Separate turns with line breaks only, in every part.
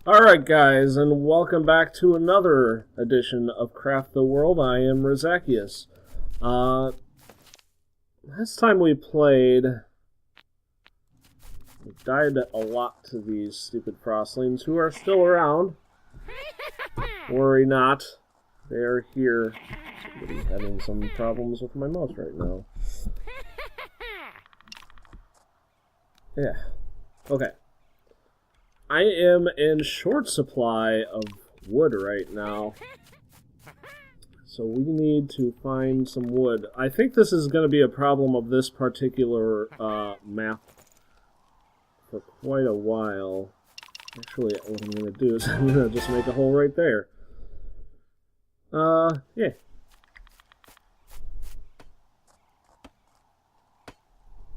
Alright guys, and welcome back to another edition of Craft the World. I am Razakius. Last time we played, we died a lot to these stupid frostlings who are still around. Worry not, they are here. I'm having some problems with my mouse right now. Yeah, okay. I am in short supply of wood right now, so we need to find some wood. I think this is going to be a problem of this particular map for quite a while. Actually, what I'm going to do is I'm going to just make a hole right there. Yeah.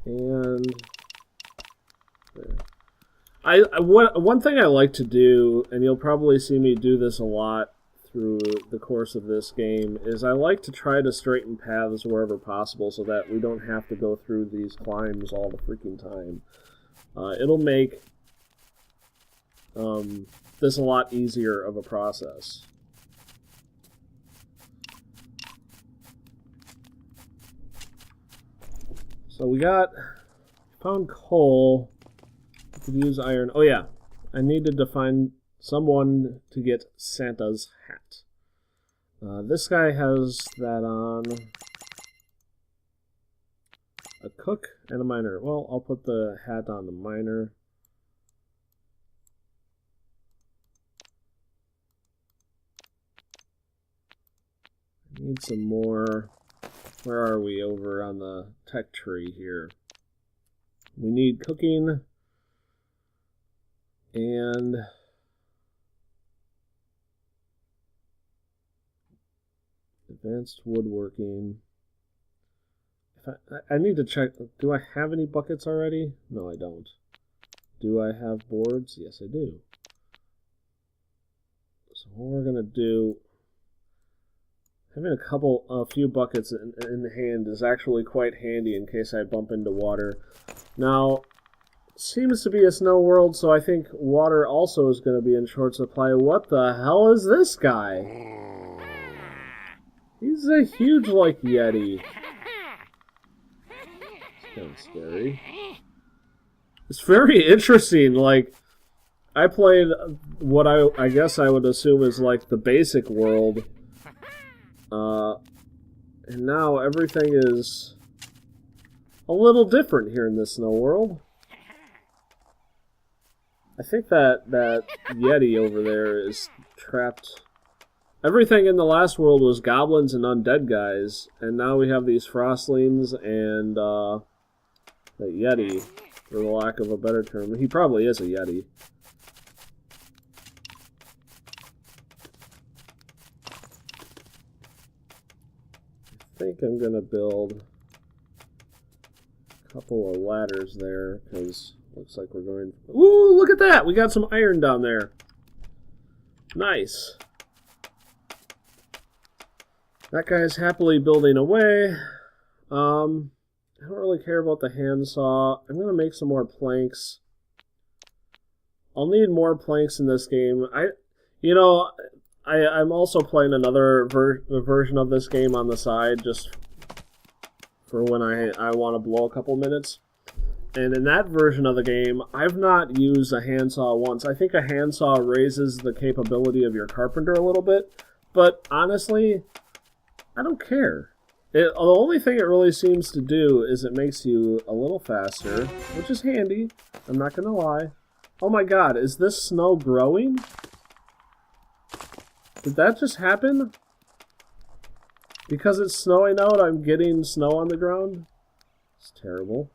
And there. One thing I like to do, and you'll probably see me do this a lot through the course of this game, is I like to try to straighten paths wherever possible so that we don't have to go through these climbs all the freaking time. It'll make this a lot easier of a process. So we found coal. Could use iron. Oh yeah, I needed to find someone to get Santa's hat. This guy has that on. A cook and a miner. Well, I'll put the hat on the miner. I need some more. Where are we over on the tech tree here? We need cooking. And advanced woodworking. I need to check. Do I have any buckets already? No, I don't. Do I have boards? Yes, I do. So what we're gonna do, having a few buckets in hand is actually quite handy in case I bump into water. Now, seems to be a snow world, so I think water also is going to be in short supply. What the hell is this guy? He's a huge, like, yeti. It's kind of scary. It's very interesting. Like, I played what I guess I would assume is, like, the basic world. And now everything is a little different here in this snow world. I think that Yeti over there is trapped. Everything in the last world was goblins and undead guys, and now we have these frostlings and the Yeti, for the lack of a better term. He probably is a Yeti. I think I'm gonna build a couple of ladders there, because looks like we're going... Ooh, look at that! We got some iron down there. Nice. That guy's happily building away. I don't really care about the handsaw. I'm going to make some more planks. I'll need more planks in this game. I'm also playing another version of this game on the side, just for when I want to blow a couple minutes. And in that version of the game, I've not used a handsaw once. I think a handsaw raises the capability of your carpenter a little bit, but honestly, I don't care. The only thing it really seems to do is it makes you a little faster, which is handy. I'm not gonna lie. Oh my god, is this snow growing? Did that just happen? Because it's snowing out, I'm getting snow on the ground? It's terrible.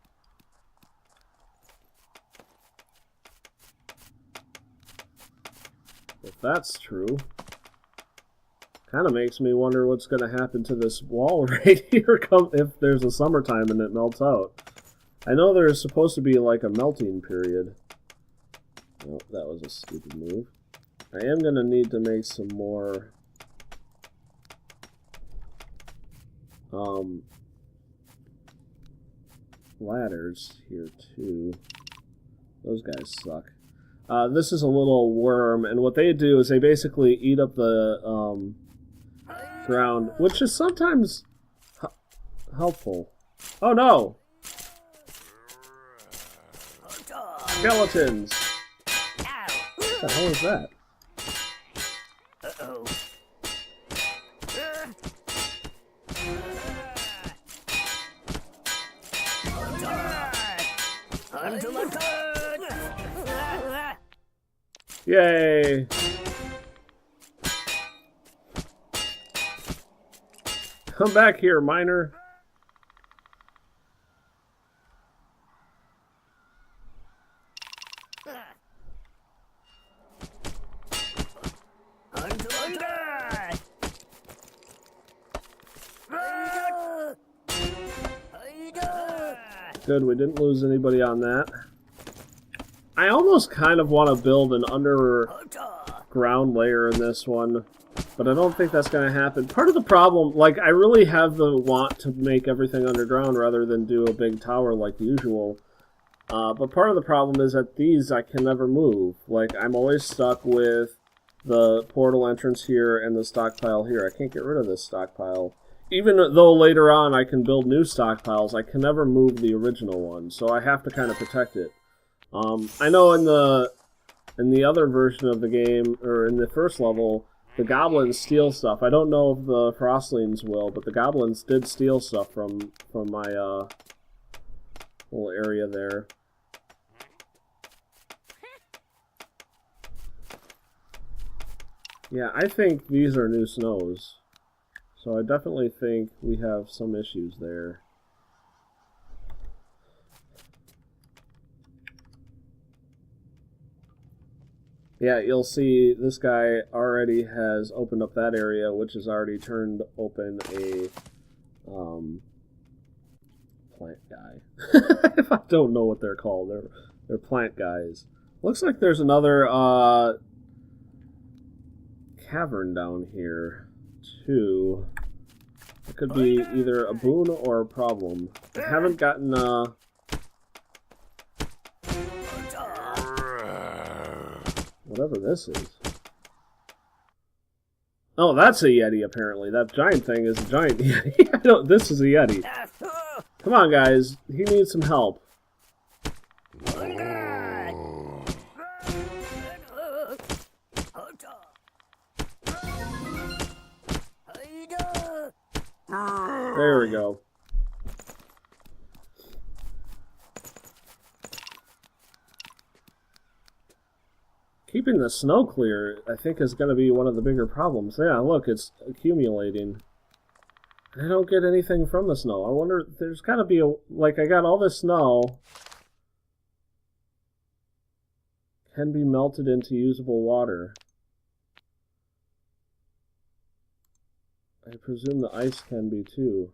If that's true, kind of makes me wonder what's going to happen to this wall right here if there's a summertime and it melts out. I know there's supposed to be like a melting period. Oh, that was a stupid move. I am going to need to make some more ladders here too. Those guys suck. This is a little worm, and what they do is they basically eat up the ground, which is sometimes helpful. Oh no! Skeletons! What the hell is that?
Uh-oh.
Yay! Come back here, miner. Good, we didn't lose anybody on that. I almost kind of want to build an underground layer in this one, but I don't think that's going to happen. Part of the problem, like, I really have the want to make everything underground rather than do a big tower like usual. But part of the problem is that these I can never move. Like, I'm always stuck with the portal entrance here and the stockpile here. I can't get rid of this stockpile. Even though later on I can build new stockpiles, I can never move the original one, so I have to kind of protect it. I know in the other version of the game, or in the first level, the goblins steal stuff. I don't know if the frostlings will, but the goblins did steal stuff from my little area there. Yeah, I think these are new snows. So I definitely think we have some issues there. Yeah, you'll see this guy already has opened up that area, which has already turned open a plant guy. I don't know what they're called. They're plant guys. Looks like there's another cavern down here too. It could be either a boon or a problem. I haven't gotten whatever this is. Oh, that's a Yeti, apparently. That giant thing is a giant Yeti. This is a Yeti. Come on, guys. He needs some help. There we go. Keeping the snow clear, I think, is going to be one of the bigger problems. Yeah, look, it's accumulating. I don't get anything from the snow. I wonder, there's got to be a... Like, I got all this snow. Can be melted into usable water. I presume the ice can be, too.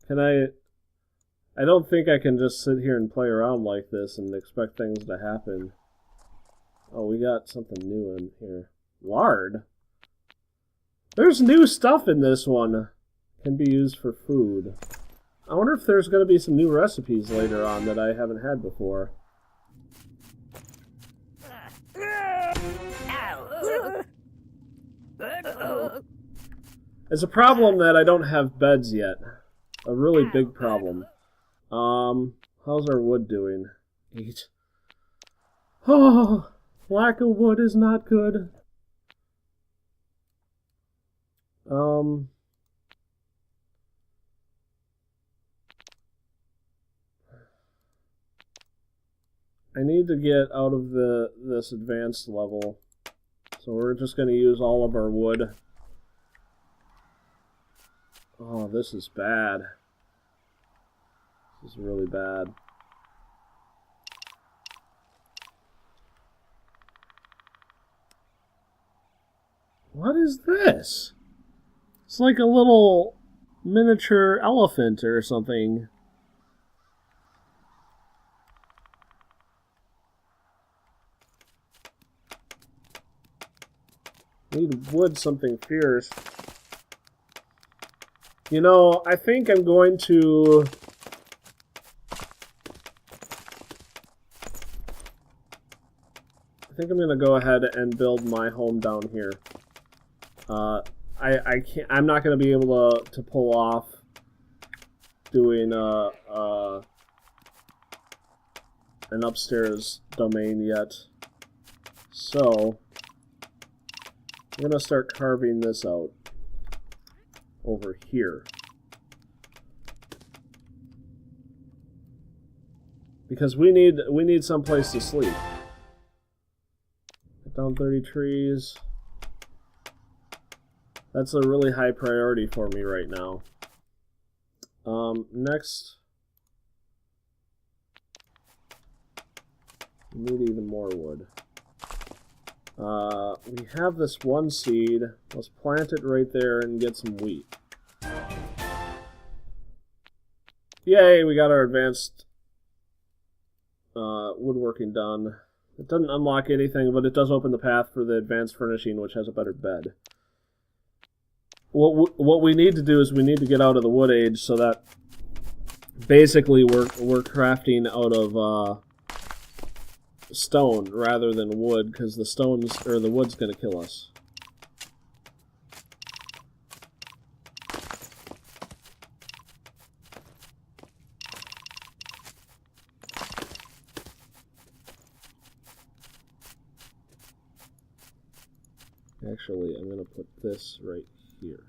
Can I don't think I can just sit here and play around like this and expect things to happen. Oh, we got something new in here. Lard? There's new stuff in this one. Can be used for food. I wonder if there's going to be some new recipes later on that I haven't had before. It's a problem that I don't have beds yet. A really big problem. How's our wood doing? 8. Oh, lack of wood is not good. I need to get out of this advanced level. So we're just going to use all of our wood. Oh, this is bad. This is really bad. What is this? It's like a little miniature elephant or something. Need wood something fierce. You know, I think I'm going to... I think I'm going to go ahead and build my home down here. I can't. I'm not going to be able to pull off doing an upstairs domain yet. So I'm going to start carving this out over here. Because we need some place to sleep. Cut down 30 trees. That's a really high priority for me right now. Next, we need even more wood. We have this one seed. Let's plant it right there and get some wheat. Yay, we got our advanced woodworking done. It doesn't unlock anything, but it does open the path for the advanced furnishing, which has a better bed. What we need to do is we need to get out of the wood age so that basically we're crafting out of stone rather than wood, because the wood's going to kill us. Actually, I'm going to put this right here.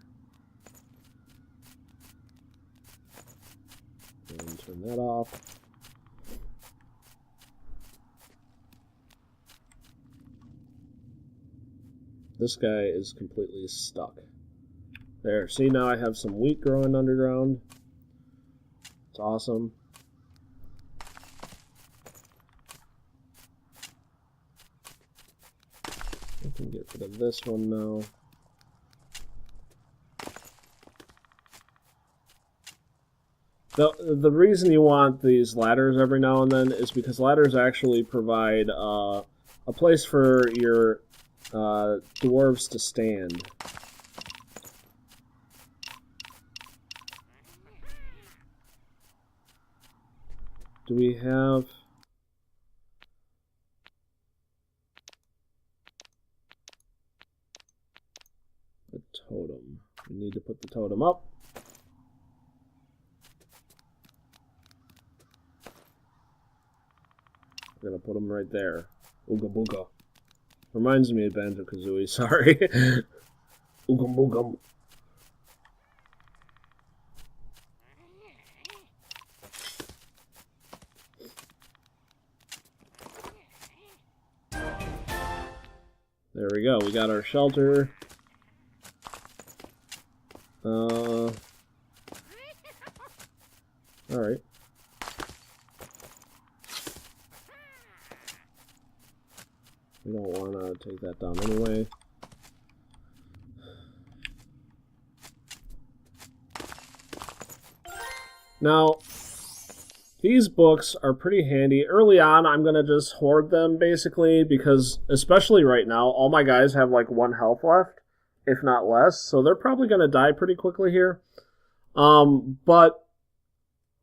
And turn that off. This guy is completely stuck. There, see, now I have some wheat growing underground. It's awesome. I can get rid of this one now. The reason you want these ladders every now and then is because ladders actually provide a place for your dwarves to stand. Do we have... a totem? We need to put the totem up. We're gonna put them right there. Ooga booga. Reminds me of Banjo-Kazooie, sorry. Oogum boogum. There we go, we got our shelter. Alright. We don't want to take that down anyway. Now, these books are pretty handy. Early on, I'm going to just hoard them, basically, because, especially right now, all my guys have like 1 health left, if not less, so they're probably going to die pretty quickly here. But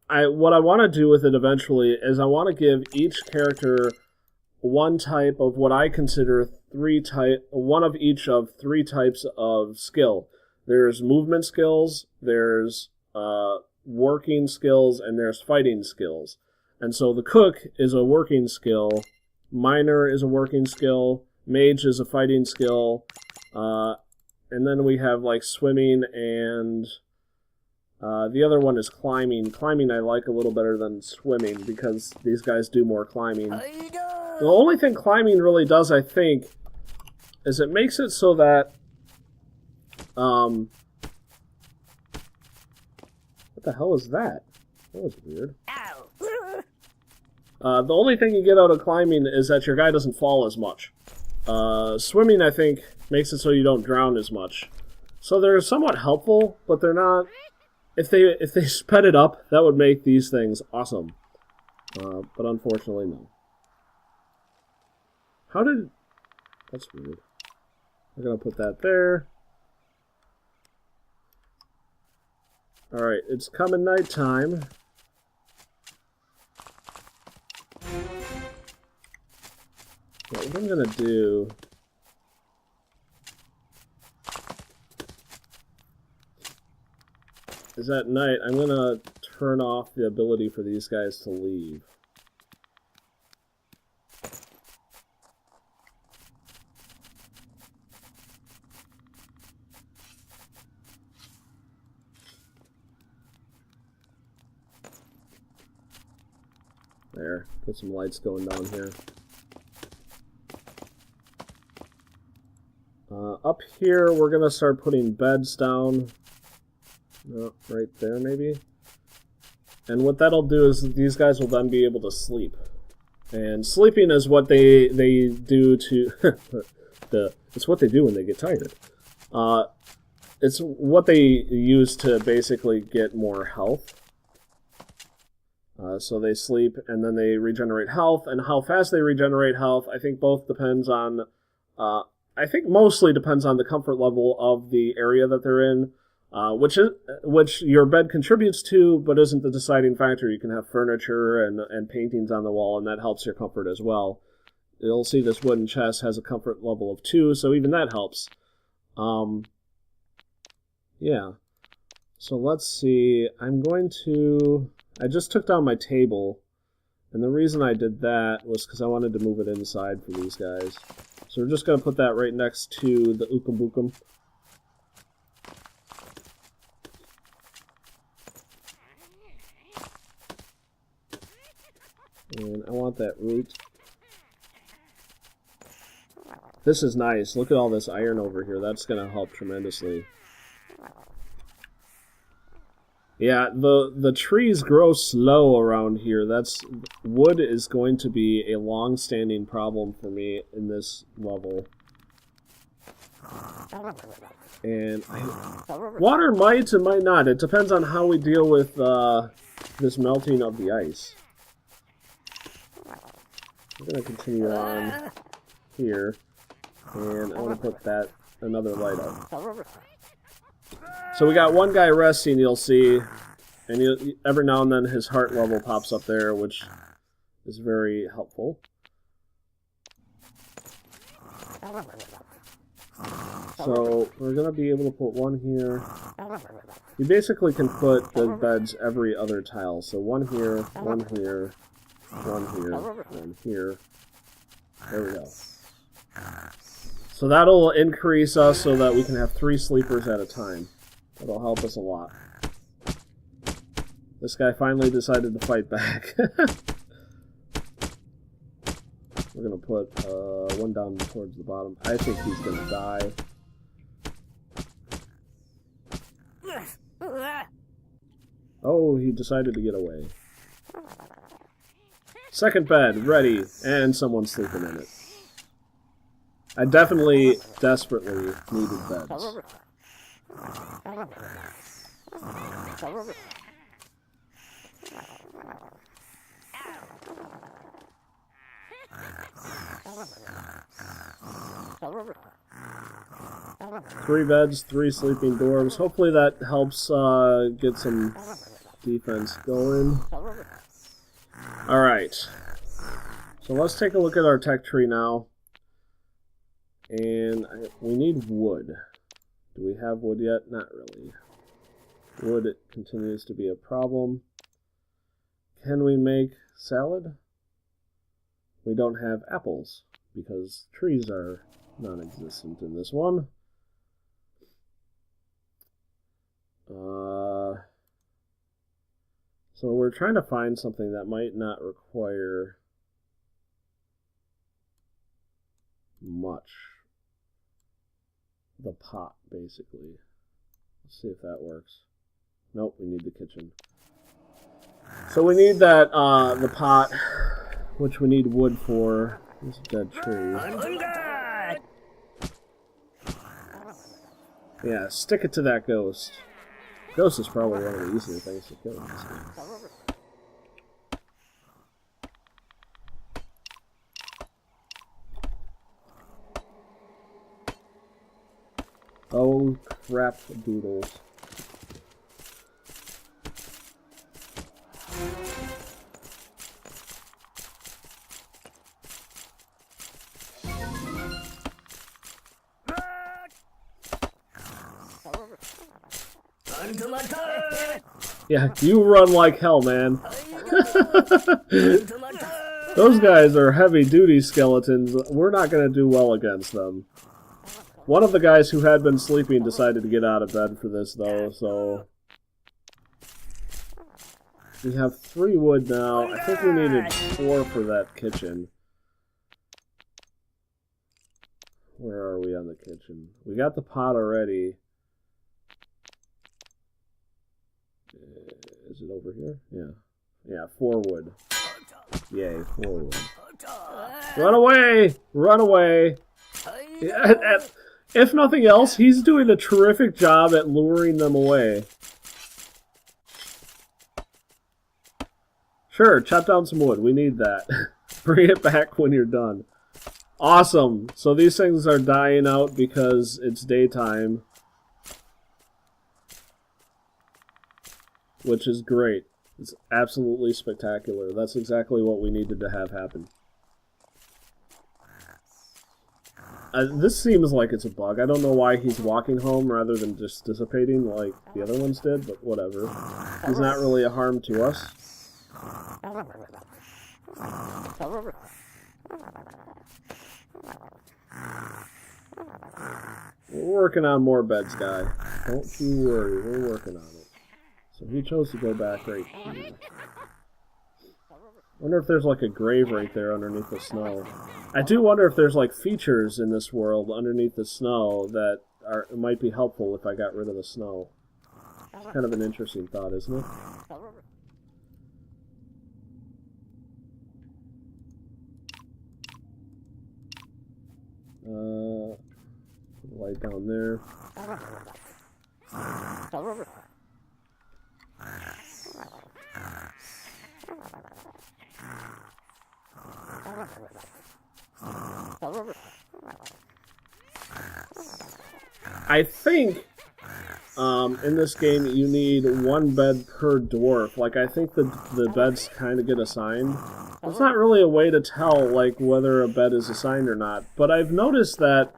what I want to do with it eventually is I want to give each character one type of what I consider one of each of 3 types of skill. There's movement skills, there's working skills, and there's fighting skills. And so the cook is a working skill, miner is a working skill, mage is a fighting skill, and then we have like swimming and the other one is climbing. Climbing I like a little better than swimming because these guys do more climbing. The only thing climbing really does, I think, is it makes it so that what the hell is that? That was weird. The only thing you get out of climbing is that your guy doesn't fall as much. Swimming, I think, makes it so you don't drown as much. So they're somewhat helpful, but they're not... If they sped it up, that would make these things awesome. But unfortunately, no. How did... That's weird. We're going to put that there. Alright, it's coming nighttime. What I'm gonna do is at night I'm gonna turn off the ability for these guys to leave. There, get some lights going down here. Up here, we're going to start putting beds down. Right there, maybe. And what that'll do is these guys will then be able to sleep. And sleeping is what they do to... it's what they do when they get tired. It's what they use to basically get more health. So they sleep, and then they regenerate health. And how fast they regenerate health, I think both depends on... I think mostly depends on the comfort level of the area that they're in, which your bed contributes to, but isn't the deciding factor. You can have furniture and paintings on the wall, and that helps your comfort as well. You'll see this wooden chest has a comfort level of 2, so even that helps. Yeah. So let's see. I just took down my table, and the reason I did that was because I wanted to move it inside for these guys. So we're just going to put that right next to the Ookum Bookum. And I want that root. This is nice. Look at all this iron over here. That's going to help tremendously. Yeah, the trees grow slow around here. Wood is going to be a long-standing problem for me in this level. And water might and might not. It depends on how we deal with this melting of the ice. I'm going to continue on here, and I want to put another light up. So we got one guy resting, you'll see, and every now and then his heart level pops up there, which is very helpful. So we're going to be able to put one here. You basically can put the beds every other tile. So one here, one here, one here, one here. There we go. So that'll increase us so that we can have 3 sleepers at a time. That'll help us a lot. This guy finally decided to fight back. We're going to put one down towards the bottom. I think he's going to die. Oh, he decided to get away. Second bed, ready, and someone's sleeping in it. I desperately needed beds. 3 beds, 3 sleeping dwarves. Hopefully that helps get some defense going. Alright. So let's take a look at our tech tree now. And we need wood. Do we have wood yet? Not really. Wood continues to be a problem. Can we make salad? We don't have apples because trees are non-existent in this one. So we're trying to find something that might not require much. The pot, basically. Let's see if that works. Nope, we need the kitchen. So we need that, the pot, which we need wood for. This is a dead tree. Yeah, stick it to that ghost. Ghost is probably one of the easier things to kill in this game. Oh, crap doodles. Yeah, you run like hell, man. Those guys are heavy-duty skeletons. We're not going to do well against them. One of the guys who had been sleeping decided to get out of bed for this, though, so... We have 3 wood now. I think we needed 4 for that kitchen. Where are we on the kitchen? We got the pot already. Is it over here? Yeah. Yeah, 4 wood. Yay, 4 wood. Run away! Run away! If nothing else, he's doing a terrific job at luring them away. Sure, chop down some wood. We need that. Bring it back when you're done. Awesome! So these things are dying out because it's daytime. Which is great. It's absolutely spectacular. That's exactly what we needed to have happen. This seems like it's a bug. I don't know why he's walking home rather than just dissipating like the other ones did, but whatever. He's not really a harm to us. We're working on more beds, guy. Don't you worry, we're working on it. So he chose to go back right here. I wonder if there's like a grave right there underneath the snow. I do wonder if there's like features in this world underneath the snow that might be helpful if I got rid of the snow. It's kind of an interesting thought, isn't it? Put the light down there. I think in this game you need 1 bed per dwarf. Like, I think the beds kind of get assigned. There's not really a way to tell like whether a bed is assigned or not, but I've noticed that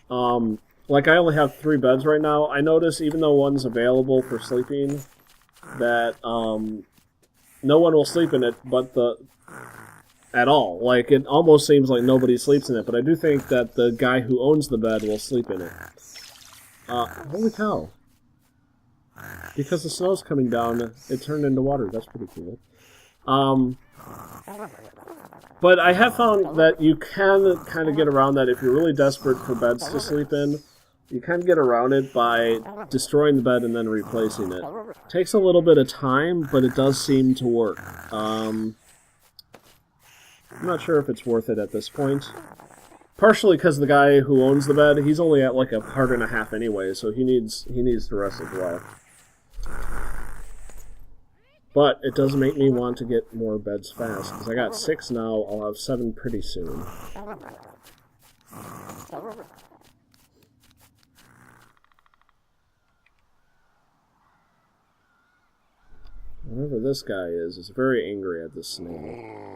like I only have 3 beds right now. I notice even though one's available for sleeping that no one will sleep in it but at all. Like, it almost seems like nobody sleeps in it, but I do think that the guy who owns the bed will sleep in it. Holy cow. Because the snow's coming down, it turned into water. That's pretty cool. But I have found that you can kind of get around that if you're really desperate for beds to sleep in. You can get around it by destroying the bed and then replacing it. Takes a little bit of time, but it does seem to work. I'm not sure if it's worth it at this point. Partially because the guy who owns the bed, he's only at like a heart and a half anyway, so he needs the rest as well. But it does make me want to get more beds fast, because I got 6 now, I'll have 7 pretty soon. Whoever this guy is very angry at this snail.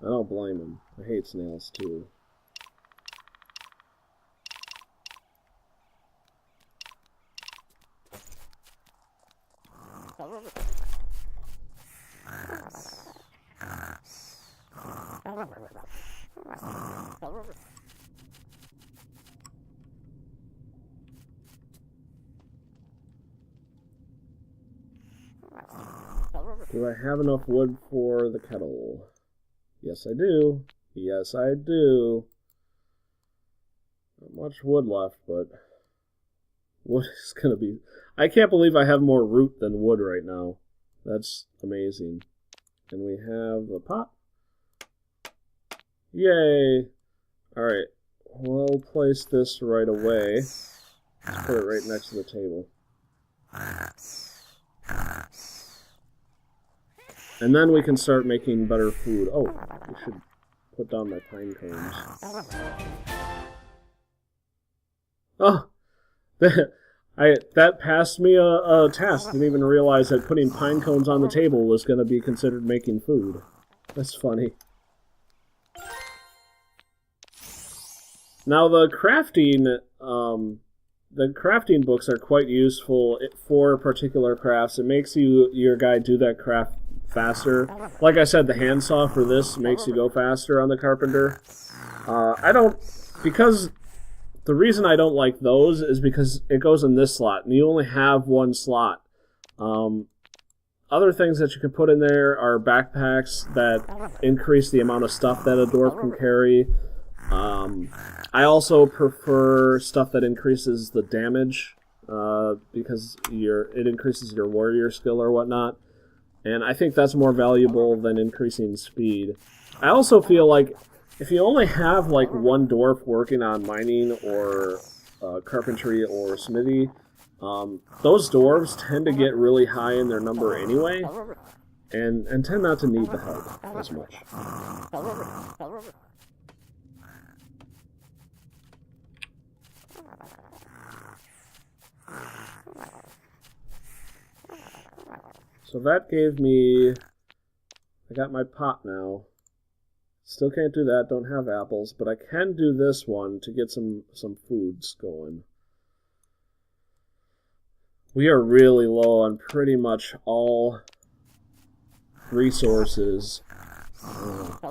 I don't blame him. I hate snails too. Do I have enough wood for the kettle? Yes, I do. Yes, I do. Not much wood left, but wood is going to be... I can't believe I have more root than wood right now. That's amazing. And we have the pot. Yay! Alright, we'll place this right away. Let's put it right next to the table. And then we can start making better food. Oh, we should put down my pine cones. Oh! That passed me a test. Didn't even realize that putting pine cones on the table was going to be considered making food. That's funny. Now the crafting books are quite useful for particular crafts. It makes your guy do that craft faster. Like I said, the handsaw for this makes you go faster on the carpenter. Because the reason I don't like those is because it goes in this slot, and you only have one slot. Other things that you can put in there are backpacks that increase the amount of stuff that a dwarf can carry. I also prefer stuff that increases the damage, because it increases your warrior skill or whatnot. And I think that's more valuable than increasing speed. I also feel like if you only have like one dwarf working on mining or carpentry or smithy, those dwarves tend to get really high in their number anyway, and tend not to need the help as much. So that gave me... I got my pot now. Still can't do that, don't have apples, but I can do this one to get some foods going. We are really low on pretty much all resources.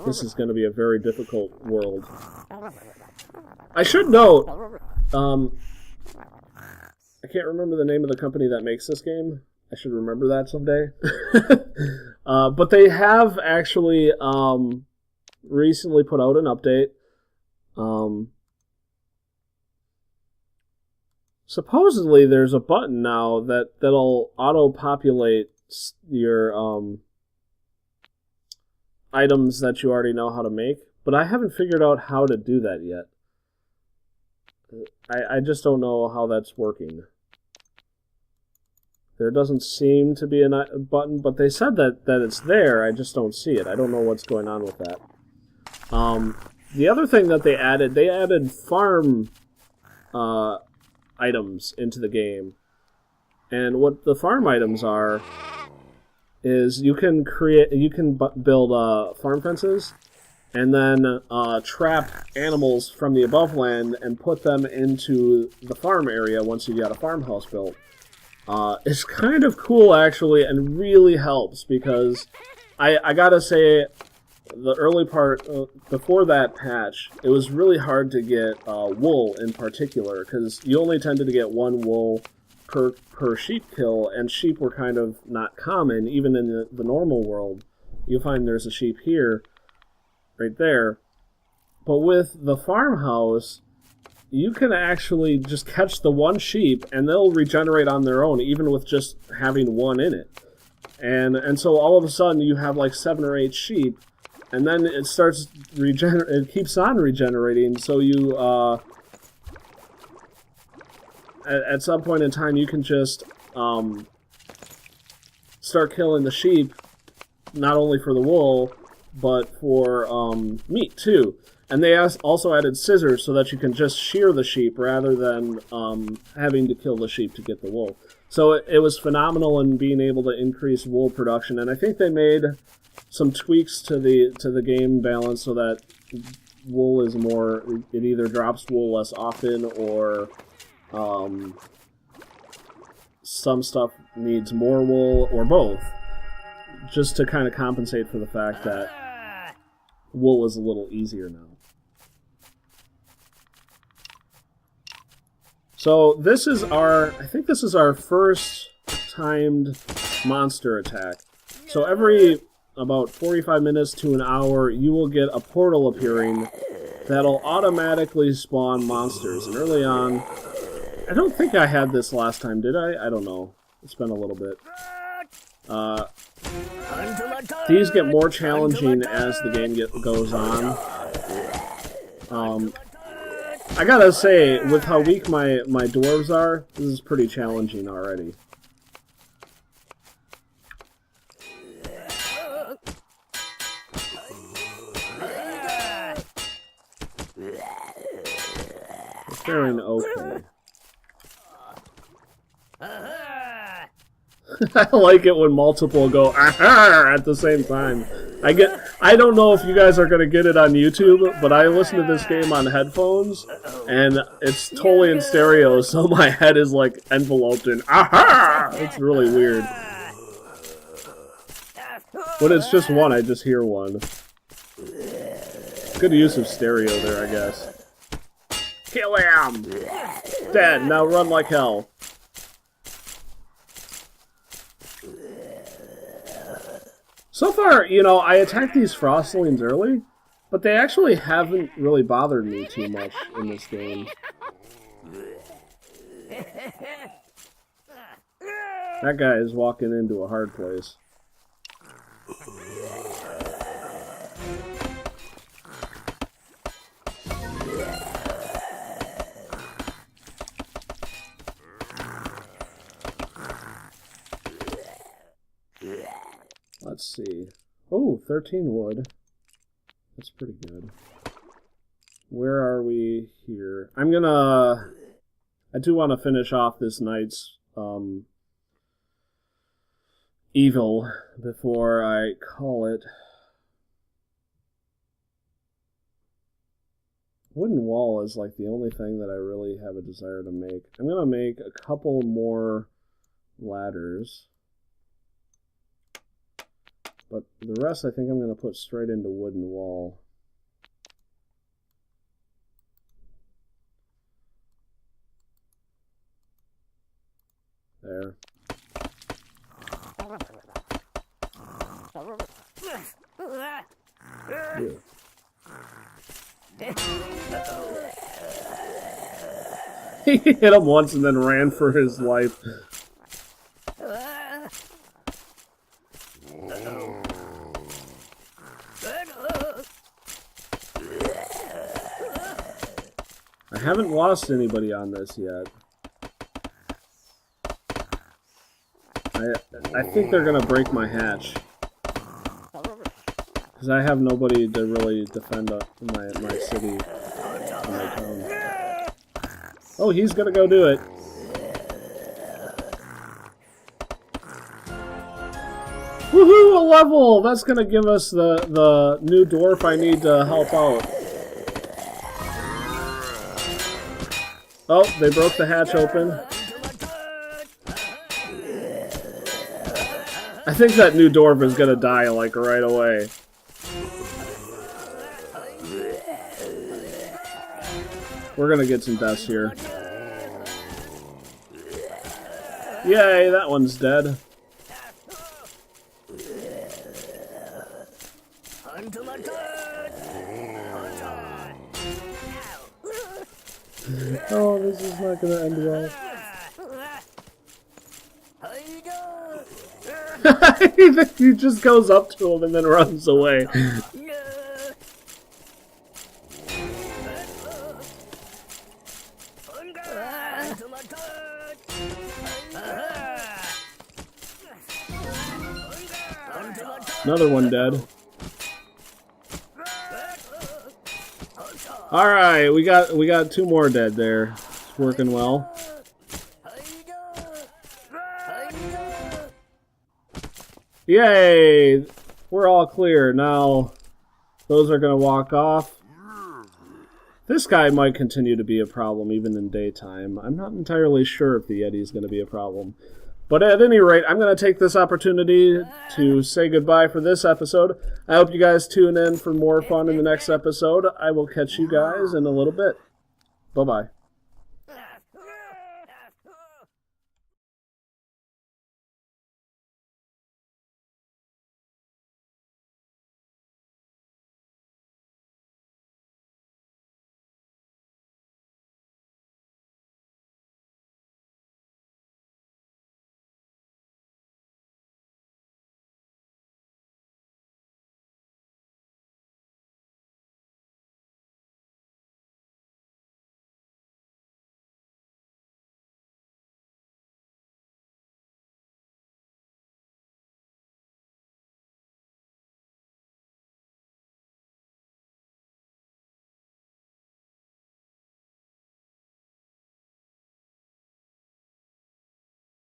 This is going to be a very difficult world. I should note, I can't remember the name of the company that makes this game. I should remember that someday. But they have actually recently put out an update. Supposedly there's a button now that'll auto-populate your items that you already know how to make, but I haven't figured out how to do that yet. I just don't know how that's working. There doesn't seem to be a button, but they said that it's there. I just don't see it. I don't know what's going on with that. The other thing that they added farm items into the game. And what the farm items are is you can build farm fences and then trap animals from the above land and put them into the farm area once you got a farmhouse built. It's kind of cool, actually, and really helps, because I gotta say, the early part, before that patch, it was really hard to get wool in particular, because you only tended to get one wool per sheep kill, and sheep were kind of not common, even in the normal world. You'll find there's a sheep here, right there. But with the farmhouse, you can actually just catch the one sheep, and they'll regenerate on their own, even with just having one in it. And so all of a sudden, you have like 7 or 8 sheep, and then it starts it keeps on regenerating. So you, at some point in time, you can just start killing the sheep, not only for the wool, but for meat too. And they also added scissors so that you can just shear the sheep rather than having to kill the sheep to get the wool. So it was phenomenal in being able to increase wool production, and I think they made some tweaks to the game balance so that wool is more... It either drops wool less often, or some stuff needs more wool, or both, just to kind of compensate for the fact that wool is a little easier now. So this is I think this is our first timed monster attack. So every about 45 minutes to an hour, you will get a portal appearing that'll automatically spawn monsters. And early on, I don't think I had this last time, did I? I don't know. It's been a little bit. These get more challenging as the game goes on. I gotta say, with how weak my dwarves are, this is pretty challenging already. It's faring okay. I like it when multiple go aha at the same time. I don't know if you guys are gonna get it on YouTube, but I listen to this game on headphones, and it's totally in stereo, so my head is like enveloped in aha. It's really weird. When it's just one, I just hear one. Good use of stereo there, I guess. Kill him! Dead. Now run like hell. So far, you know, I attacked these frostlings early, but they actually haven't really bothered me too much in this game. That guy is walking into a hard place. Let's see. Oh, 13 wood. That's pretty good. Where are we here? I do want to finish off this night's evil before I call it. Wooden wall is like the only thing that I really have a desire to make. I'm going to make a couple more ladders. But the rest I think I'm going to put straight into wooden wall. There. Yeah. He hit him once and then ran for his life. I haven't lost anybody on this yet. I think they're gonna break my hatch. Because I have nobody to really defend my city, my town. Oh, he's gonna go do it. Woohoo, a level! That's gonna give us the new dwarf I need to help out. Oh, they broke the hatch open. I think that new dwarf is gonna die, like, right away. We're gonna get some deaths here. Yay, that one's dead. Oh, this is not gonna end well. He just goes up to him and then runs away. Another one dead. Alright, we got two more dead there. It's working well. Yay! We're all clear. Now, those are going to walk off. This guy might continue to be a problem even in daytime. I'm not entirely sure if the Yeti is going to be a problem. But at any rate, I'm going to take this opportunity to say goodbye for this episode. I hope you guys tune in for more fun in the next episode. I will catch you guys in a little bit. Bye-bye.